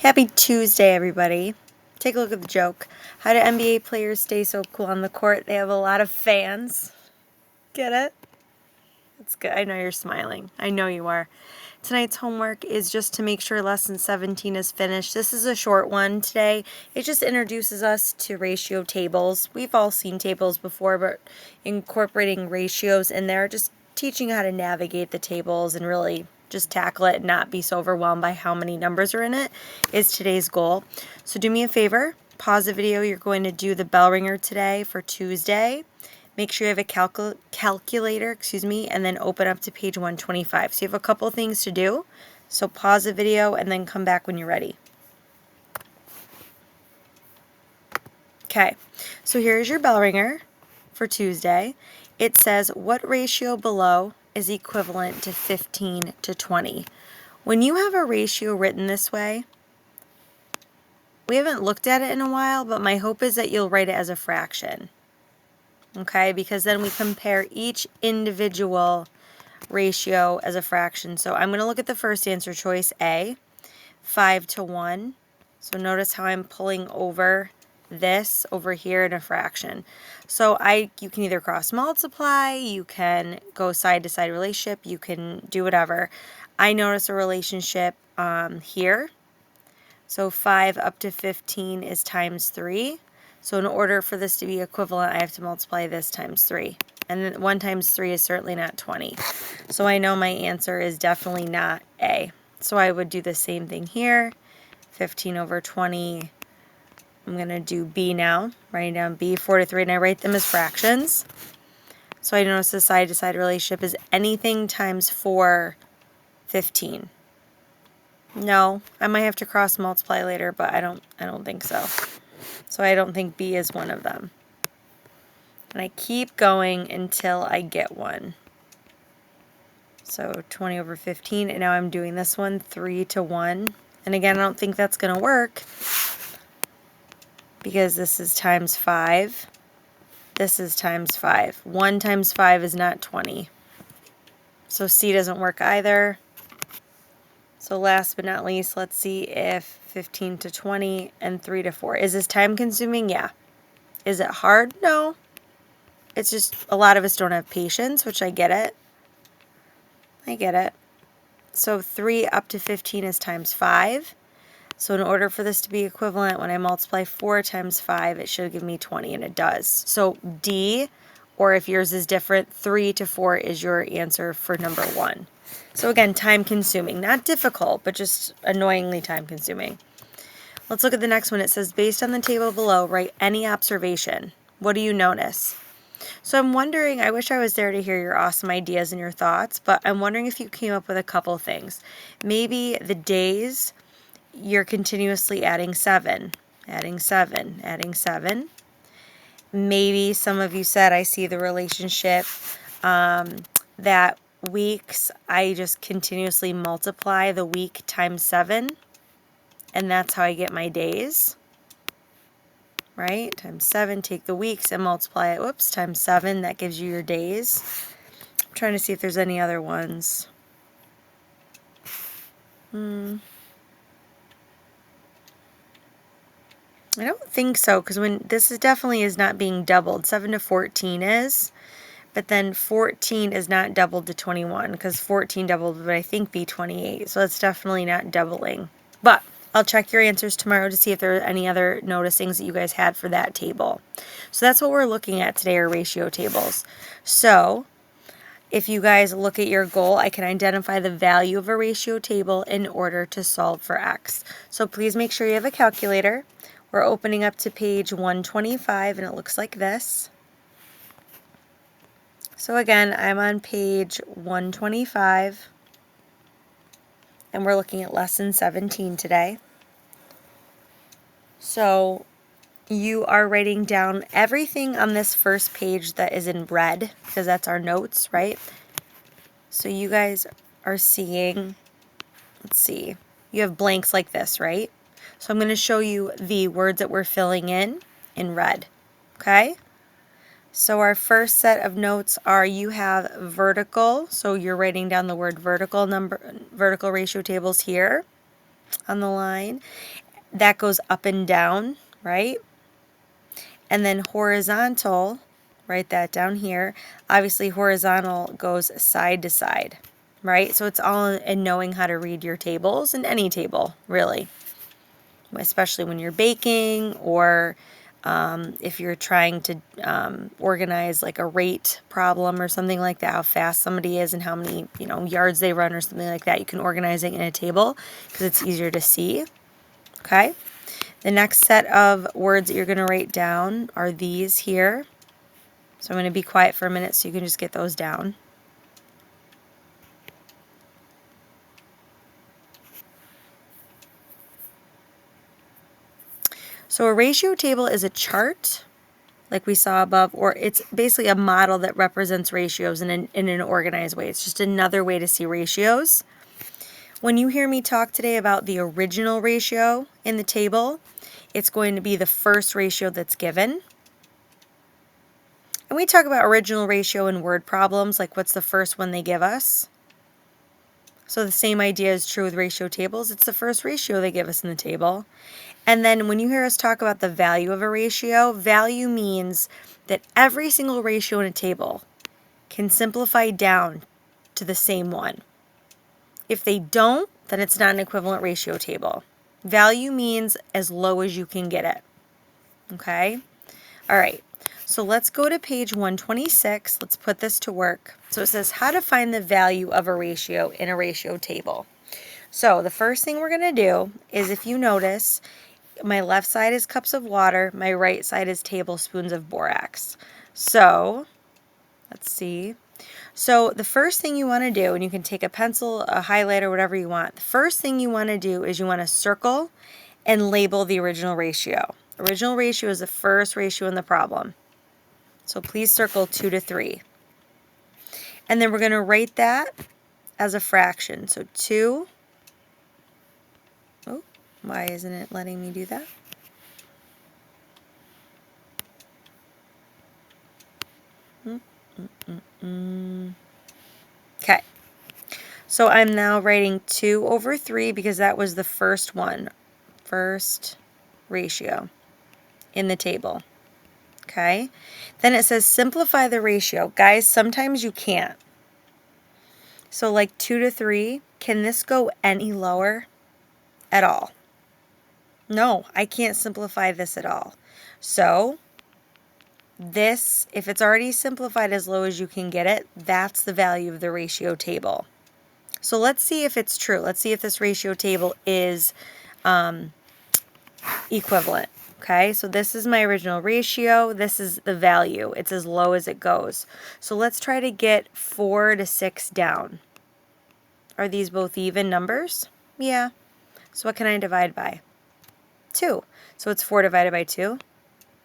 Happy Tuesday, everybody. Take a look at the joke. How do NBA players stay so cool on the court? They have a lot of fans. Get it? That's good. I know you're smiling. I know you are. Tonight's homework is just to make sure lesson 17 is finished. This is a short one today. It just introduces us to ratio tables. We've all seen tables before, but incorporating ratios in there, just teaching how to navigate the tables and really just tackle it and not be so overwhelmed by how many numbers are in it is today's goal. So do me a favor, pause the video. You're going to do the bell ringer today for Tuesday. Make sure you have a calculator, and then open up to page 125. So you have a couple things to do. So pause the video and then come back when you're ready. Okay, so here's your bell ringer for Tuesday. It says, what ratio below is equivalent to 15 to 20? When you have a ratio written this way, we haven't looked at it in a while, but my hope is that you'll write it as a fraction. Okay, because then we compare each individual ratio as a fraction. So I'm going to look at the first answer choice, A, 5 to 1. So notice how I'm pulling over this over here in a fraction. So you can either cross multiply, you can go side to side relationship, you can do whatever. I notice a relationship here. So 5 up to 15 is times 3. So in order for this to be equivalent, I have to multiply this times 3. And then 1 times 3 is certainly not 20. So I know my answer is definitely not A. So I would do the same thing here. 15 over 20. I'm going to do B now. Writing down B, 4 to 3, and I write them as fractions. So I notice the side-to-side relationship is anything times 4, 15. No, I might have to cross multiply later, but I don't think so. So I don't think B is one of them. And I keep going until I get one. So 20 over 15, and now I'm doing this one, 3 to 1. And again, I don't think that's going to work because this is times 5. This is times 5. 1 times 5 is not 20. So C doesn't work either. So last but not least, let's see if 15 to 20 and 3 to 4. Is this time consuming? Yeah. Is it hard? No. It's just a lot of us don't have patience, which I get it. I get it. So 3 up to 15 is times 5. So in order for this to be equivalent, when I multiply 4 times 5, it should give me 20, and it does. So D, or if yours is different, 3 to 4 is your answer for number 1. So again, time consuming. Not difficult, but just annoyingly time consuming. Let's look at the next one. It says, based on the table below, write any observation. What do you notice? So I'm wondering, I wish I was there to hear your awesome ideas and your thoughts, but I'm wondering if you came up with a couple things. Maybe the days, you're continuously adding 7, adding 7, adding 7. Maybe some of you said, I see the relationship that weeks, I just continuously multiply the week times 7, and that's how I get my days. Right? Times 7, take the weeks and multiply it. Whoops, times 7, that gives you your days. I'm trying to see if there's any other ones. I don't think so, because this definitely is not being doubled. 7 to 14 is, but then 14 is not doubled to 21, because 14 doubled would, I think, be 28. So it's definitely not doubling. But I'll check your answers tomorrow to see if there are any other noticings that you guys had for that table. So that's what we're looking at today, are ratio tables. So if you guys look at your goal, I can identify the value of a ratio table in order to solve for X. So please make sure you have a calculator. We're opening up to page 125, and it looks like this. So again, I'm on page 125. And we're looking at lesson 17 today. So you are writing down everything on this first page that is in red, because that's our notes, right? So you guys are seeing, let's see, you have blanks like this, right? So I'm going to show you the words that we're filling in red, okay? So our first set of notes are, you have vertical, so you're writing down the word vertical ratio tables here. on the line. That goes up and down, right? And then horizontal, write that down here. Obviously, horizontal goes side to side, right? So it's all in knowing how to read your tables, and any table, really, especially when you're baking or if you're trying to organize like a rate problem or something like that, how fast somebody is and how many yards they run or something like that. You can organize it in a table because it's easier to see. Okay. The next set of words that you're going to write down are these here. So I'm going to be quiet for a minute so you can just get those down. So a ratio table is a chart like we saw above, or it's basically a model that represents ratios in an organized way. It's just another way to see ratios. When you hear me talk today about the original ratio in the table, it's going to be the first ratio that's given. And we talk about original ratio in word problems, like what's the first one they give us. So the same idea is true with ratio tables. It's the first ratio they give us in the table. And then when you hear us talk about the value of a ratio, value means that every single ratio in a table can simplify down to the same one. If they don't, then it's not an equivalent ratio table. Value means as low as you can get it. Okay? All right. So let's go to page 126. Let's put this to work. So it says how to find the value of a ratio in a ratio table. So the first thing we're going to do is, if you notice, my left side is cups of water, my right side is tablespoons of borax. So let's see. So the first thing you want to do, and you can take a pencil, a highlighter, whatever you want. The first thing you want to do is you want to circle and label the original ratio. Original ratio is the first ratio in the problem. So please circle 2 to 3. And then we're going to write that as a fraction. So 2. Oh, why isn't it letting me do that? Okay. So I'm now writing 2 over 3 because that was the first one. First ratio in the table. Okay. Then it says simplify the ratio. Guys, sometimes you can't. So like 2 to 3, can this go any lower at all? No, I can't simplify this at all. So this, if it's already simplified as low as you can get it, that's the value of the ratio table. So let's see if it's true. Let's see if this ratio table is equivalent. Okay, so this is my original ratio. This is the value. It's as low as it goes. So let's try to get 4 to 6 down. Are these both even numbers? Yeah. So what can I divide by? 2. So it's 4 divided by 2?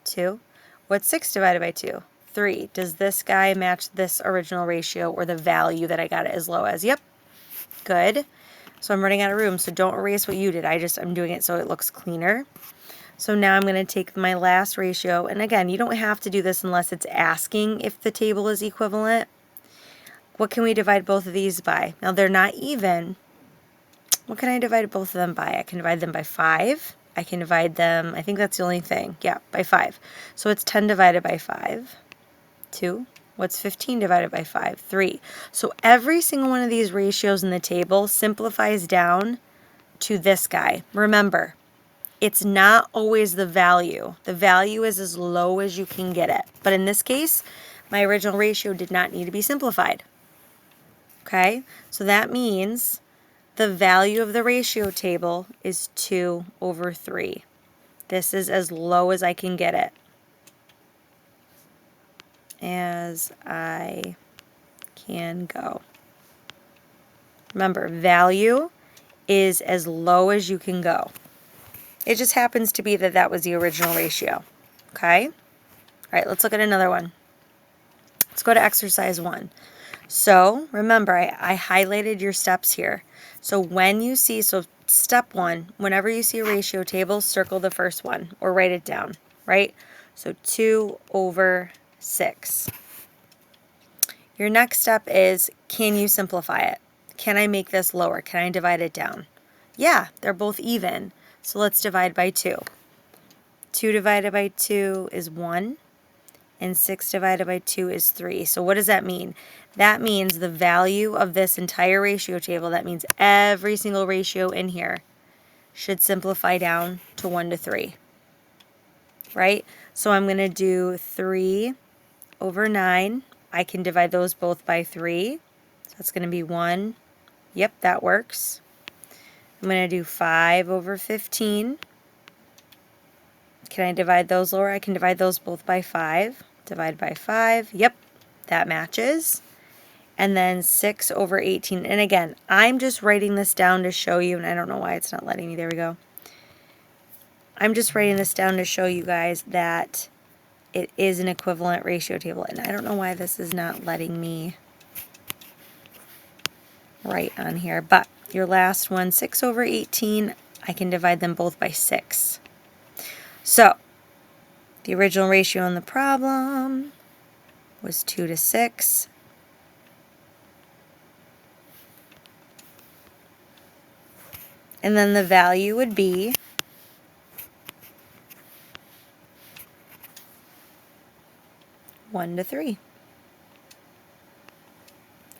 2. What's 6 divided by 2? 3. Does this guy match this original ratio or the value that I got it as low as? Yep. Good. So I'm running out of room, so don't erase what you did. I'm doing it so it looks cleaner. So now I'm going to take my last ratio, and again, you don't have to do this unless it's asking if the table is equivalent. What can we divide both of these by? Now they're not even. What can I divide both of them by? I can divide them by 5. I can divide them, I think that's the only thing. Yeah, by 5. So it's 10 divided by 5. 2. What's 15 divided by 5? 3. So every single one of these ratios in the table simplifies down to this guy. Remember, it's not always the value. The value is as low as you can get it. But in this case, my original ratio did not need to be simplified. Okay? So that means the value of the ratio table is 2 over 3. This is as low as I can get it. As I can go. Remember, value is as low as you can go. It just happens to be that that was the original ratio. Okay? All right, let's look at another one. Let's go to exercise 1. So remember, I highlighted your steps here. So when you see, so step 1, whenever you see a ratio table, circle the first one or write it down, right? So 2 over 6. Your next step is, can you simplify it? Can I make this lower? Can I divide it down? Yeah, they're both even. So let's divide by 2. 2 divided by 2 is 1, and 6 divided by 2 is 3. So what does that mean? That means the value of this entire ratio table, that means every single ratio in here, should simplify down to 1 to 3, right? So I'm going to do 3 over 9. I can divide those both by 3. So that's going to be 1. Yep, that works. I'm going to do 5 over 15. Can I divide those, Laura? I can divide those both by 5. Divide by 5. Yep, that matches. And then 6 over 18. And again, I'm just writing this down to show you, and I don't know why it's not letting me. There we go. I'm just writing this down to show you guys that it is an equivalent ratio table. And I don't know why this is not letting me write on here. But your last one, 6 over 18, I can divide them both by 6. So the original ratio in the problem was 2 to 6. And then the value would be 1 to 3.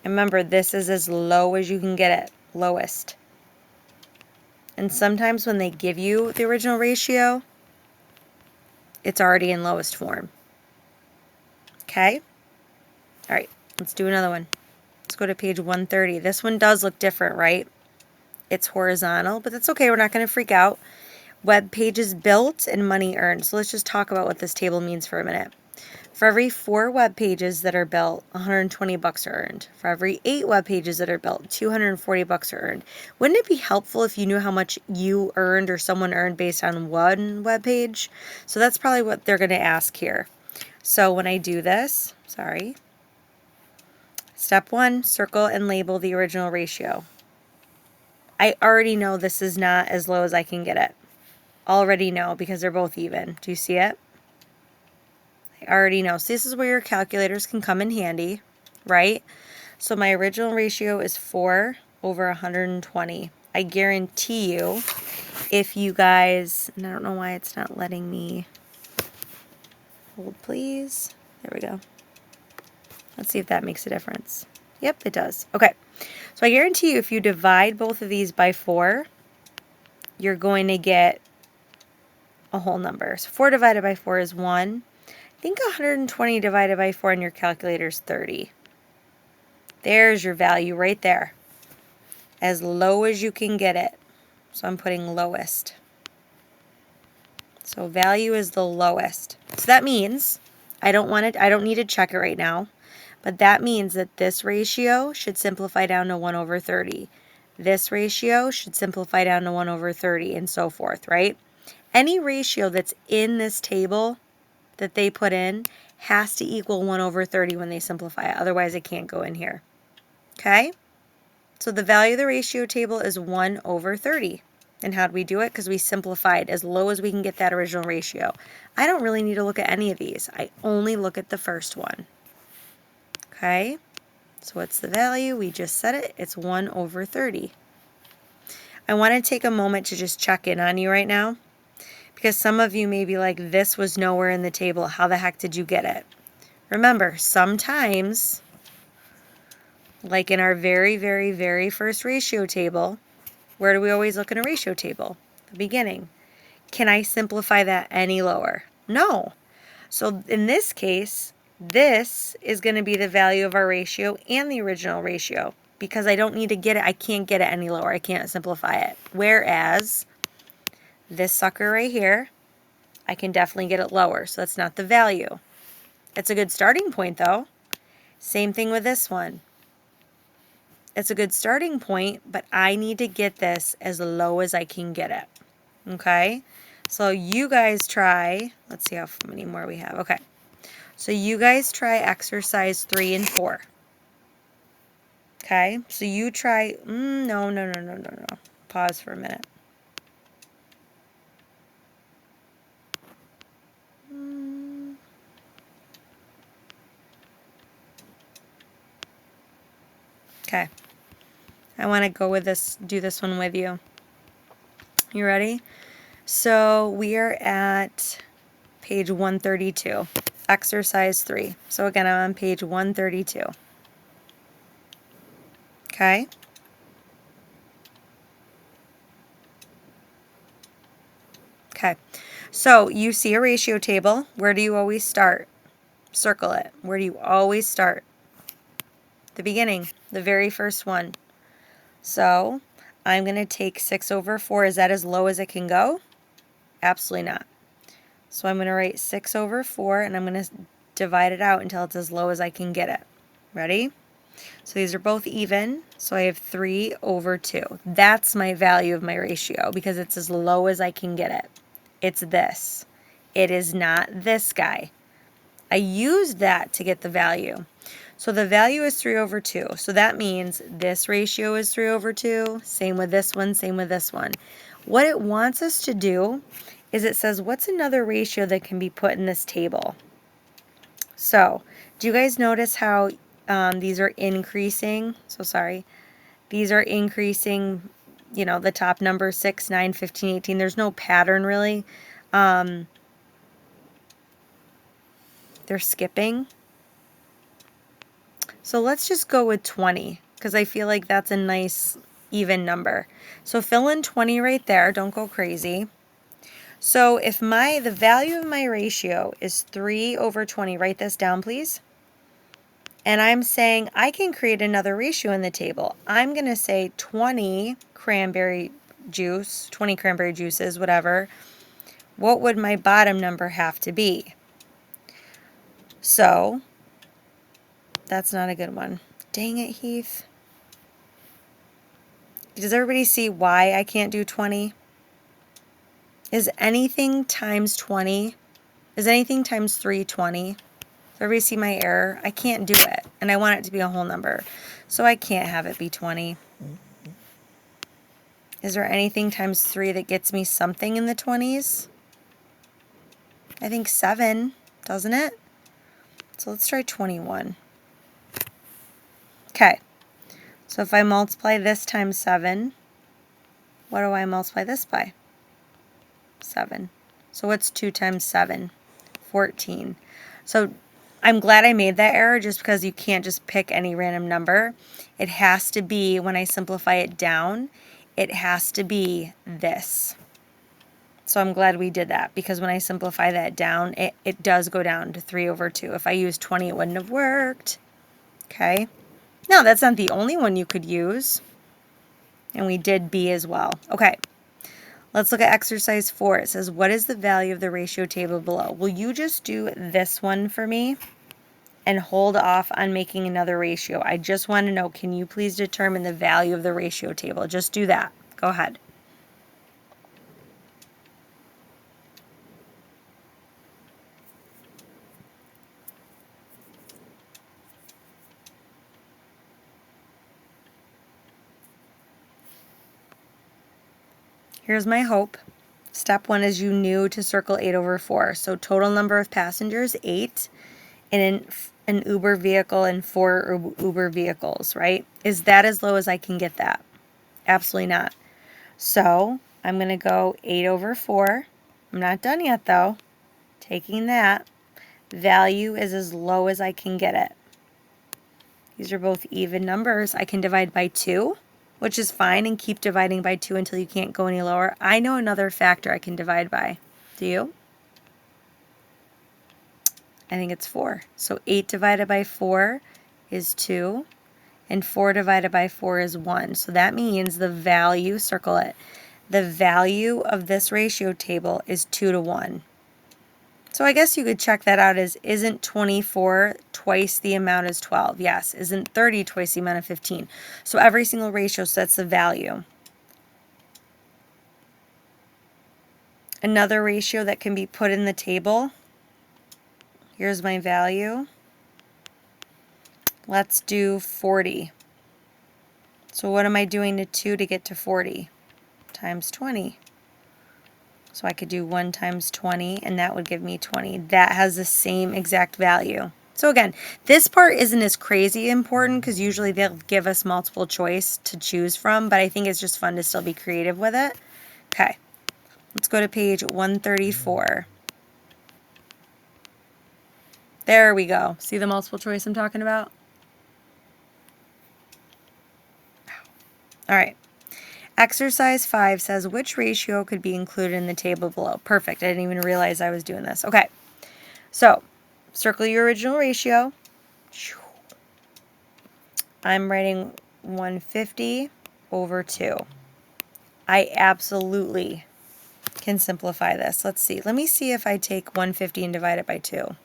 And remember, this is as low as you can get it, lowest. And sometimes when they give you the original ratio, it's already in lowest form. Okay? All right, let's do another one. Let's go to page 130. This one does look different, right? It's horizontal, but that's okay. We're not going to freak out. Web pages built and money earned. So let's just talk about what this table means for a minute. For every 4 web pages that are built, 120 bucks are earned. For every 8 web pages that are built, 240 bucks are earned. Wouldn't it be helpful if you knew how much you earned or someone earned based on one web page? So that's probably what they're going to ask here. So when I do this, step 1, circle and label the original ratio. I already know this is not as low as I can get it. Already know because they're both even. Do you see it? I already know. So this is where your calculators can come in handy, right? So my original ratio is 4 over 120. I guarantee you, if you guys, and I don't know why it's not letting me, hold please. There we go. Let's see if that makes a difference. Yep, it does. Okay. So I guarantee you if you divide both of these by 4, you're going to get a whole number. So 4 divided by 4 is 1. I think 120 divided by 4 on your calculator is 30. There's your value right there. As low as you can get it. So I'm putting lowest. So value is the lowest. So that means I don't need to check it right now, but that means that this ratio should simplify down to 1 over 30. This ratio should simplify down to 1 over 30 and so forth, right? Any ratio that's in this table that they put in has to equal 1 over 30 when they simplify it. Otherwise, it can't go in here. Okay? So the value of the ratio table is 1 over 30. And how do we do it? Because we simplified as low as we can get that original ratio. I don't really need to look at any of these. I only look at the first one. Okay? So what's the value? We just said it. It's 1 over 30. I want to take a moment to just check in on you right now. Because some of you may be like, this was nowhere in the table. How the heck did you get it? Remember, sometimes, like in our very, very, very first ratio table, where do we always look in a ratio table? The beginning. Can I simplify that any lower? No. So in this case, this is going to be the value of our ratio and the original ratio. Because I don't need to get it, I can't get it any lower. I can't simplify it. Whereas this sucker right here, I can definitely get it lower, so that's not the value. It's a good starting point, though. Same thing with this one. It's a good starting point, but I need to get this as low as I can get it. Okay? So you guys try, let's see how many more we have. Okay. So you guys try exercise 3 and 4. Okay? So you try, no. Pause for a minute. Okay. I want to go with this, do this one with you. You ready? So we are at page 132, exercise 3. So again, I'm on page 132. Okay? Okay. So you see a ratio table. Where do you always start? Circle it. Where do you always start? The beginning, the very first one. So I'm going to take 6 over 4. Is that as low as it can go? Absolutely not. So I'm going to write 6 over 4, and I'm going to divide it out until it's as low as I can get it. Ready? So these are both even, so I have 3 over 2. That's my value of my ratio because it's as low as I can get it. It's this. It is not this guy. I used that to get the value. So the value is 3 over 2. So that means this ratio is 3 over 2. Same with this one, same with this one. What it wants us to do is it says, what's another ratio that can be put in this table? So do you guys notice how these are increasing? So sorry. These are increasing, you know, the top number 6, 9, 15, 18. There's no pattern really. They're skipping. So let's just go with 20 because I feel like that's a nice even number. So fill in 20 right there. Don't go crazy. So if the value of my ratio is 3 over 20, write this down please. And I'm saying I can create another ratio in the table. I'm going to say 20 cranberry juices, whatever. What would my bottom number have to be? So that's not a good one. Dang it, Heath. Does everybody see why I can't do 20? Is anything times 20? Is anything times 3 20? Does everybody see my error? I can't do it, and I want it to be a whole number. So I can't have it be 20. Is there anything times 3 that gets me something in the 20s? I think 7, doesn't it? So let's try 21. Okay, so if I multiply this times 7, what do I multiply this by? 7. So what's 2 times 7? 14. So I'm glad I made that error just because you can't just pick any random number. It has to be, when I simplify it down, it has to be this. So I'm glad we did that because when I simplify that down, it does go down to 3 over 2. If I used 20, it wouldn't have worked. Okay. Now, that's not the only one you could use. And we did B as well. Okay. Let's look at exercise 4. It says, what is the value of the ratio table below? Will you just do this one for me and hold off on making another ratio? I just want to know, can you please determine the value of the ratio table? Just do that. Go ahead. Here's my hope. Step 1 is you knew to circle 8 over 4. So total number of passengers, 8, in an Uber vehicle and 4 Uber vehicles, right? Is that as low as I can get that? Absolutely not. So I'm going to go 8 over 4. I'm not done yet though. Taking that, value is as low as I can get it. These are both even numbers. I can divide by 2. Which is fine, and keep dividing by 2 until you can't go any lower. I know another factor I can divide by. Do you? I think it's 4. So 8 divided by 4 is 2, and 4 divided by 4 is 1. So that means the value, circle it, the value of this ratio table is 2 to 1. So I guess you could check that out as, isn't 24 twice the amount as 12? Yes. Isn't 30 twice the amount of 15? So every single ratio sets the value. Another ratio that can be put in the table. Here's my value. Let's do 40. So what am I doing to 2 to get to 40? Times 20. So I could do 1 times 20, and that would give me 20. That has the same exact value. So again, this part isn't as crazy important because usually they'll give us multiple choice to choose from, but I think it's just fun to still be creative with it. Okay, let's go to page 134. There we go. See the multiple choice I'm talking about? All right. Exercise 5 says which ratio could be included in the table below. Perfect. I didn't even realize I was doing this. Okay. So, circle your original ratio. I'm writing 150 over 2. I absolutely can simplify this. Let's see. Let me see if I take 150 and divide it by 2.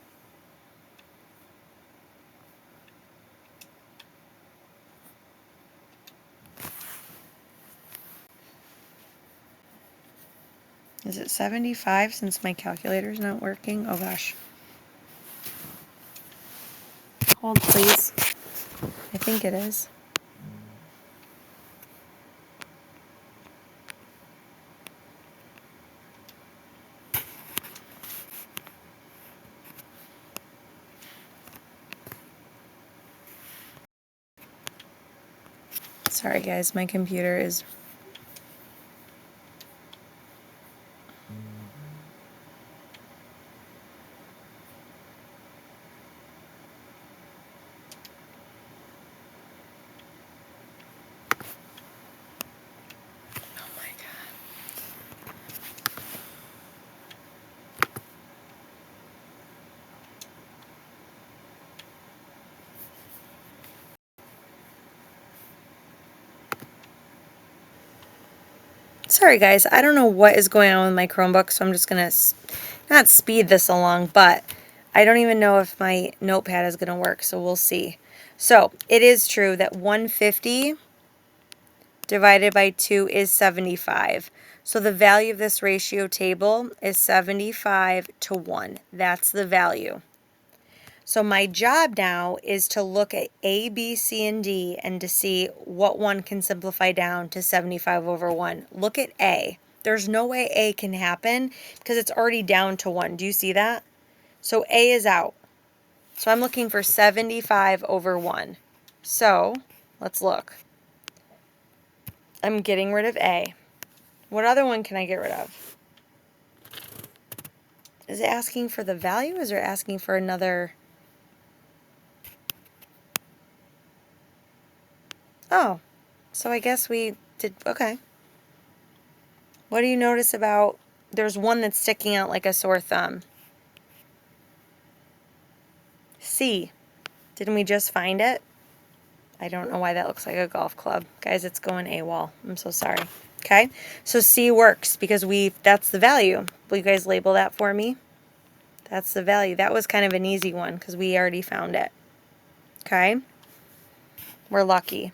Is it 75 since my calculator's not working? Oh gosh. Hold please. I think it is. Sorry guys, my computer is... Oh my god. Sorry guys, I don't know what is going on with my Chromebook, so I'm just going to not speed this along, but I don't even know if my notepad is going to work, so we'll see. So, it is true that 150 divided by 2 is 75. So the value of this ratio table is 75 to 1. That's the value. So my job now is to look at A, B, C, and D and to see what one can simplify down to 75 over 1. Look at A. There's no way A can happen because it's already down to 1. Do you see that? So A is out. So I'm looking for 75 over 1. So let's look. I'm getting rid of A. What other one can I get rid of? Is it asking for the value? Is it asking for another... Oh, so I guess we did, okay. What do you notice about, there's one that's sticking out like a sore thumb. C. Didn't we just find it? I don't know why that looks like a golf club. Guys, it's going AWOL. I'm so sorry. Okay, so C works because that's the value. Will you guys label that for me? That's the value. That was kind of an easy one because we already found it. Okay, we're lucky.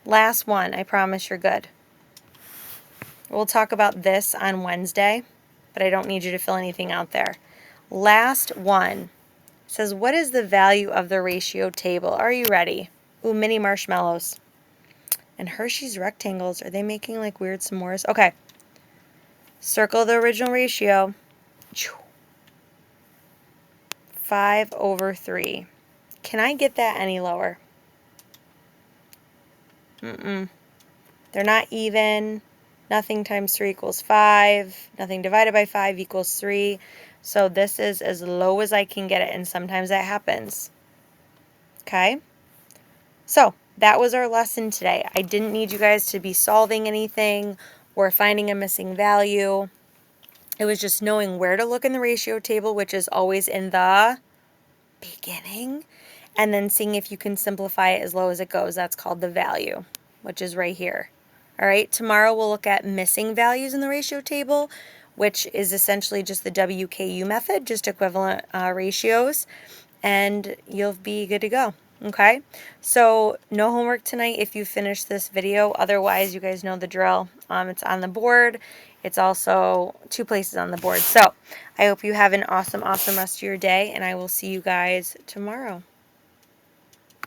Last one, I promise you're good. We'll talk about this on Wednesday, but I don't need you to fill anything out there. Last one says, what is the value of the ratio table? Are you ready? Ooh, mini marshmallows. And Hershey's rectangles. Are they making like weird s'mores? Okay. Circle the original ratio. 5 over 3. Can I get that any lower? They're not even. Nothing times 3 equals 5. Nothing divided by 5 equals 3. So this is as low as I can get it, and sometimes that happens. Okay? So that was our lesson today. I didn't need you guys to be solving anything or finding a missing value. It was just knowing where to look in the ratio table, which is always in the beginning, and then seeing if you can simplify it as low as it goes. That's called the value, which is right here. All right, tomorrow we'll look at missing values in the ratio table, which is essentially just the WKU method, just equivalent ratios, and you'll be good to go. Okay, so no homework tonight if you finish this video. Otherwise, you guys know the drill. It's on the board. It's also 2 places on the board. So I hope you have an awesome, awesome rest of your day, and I will see you guys tomorrow.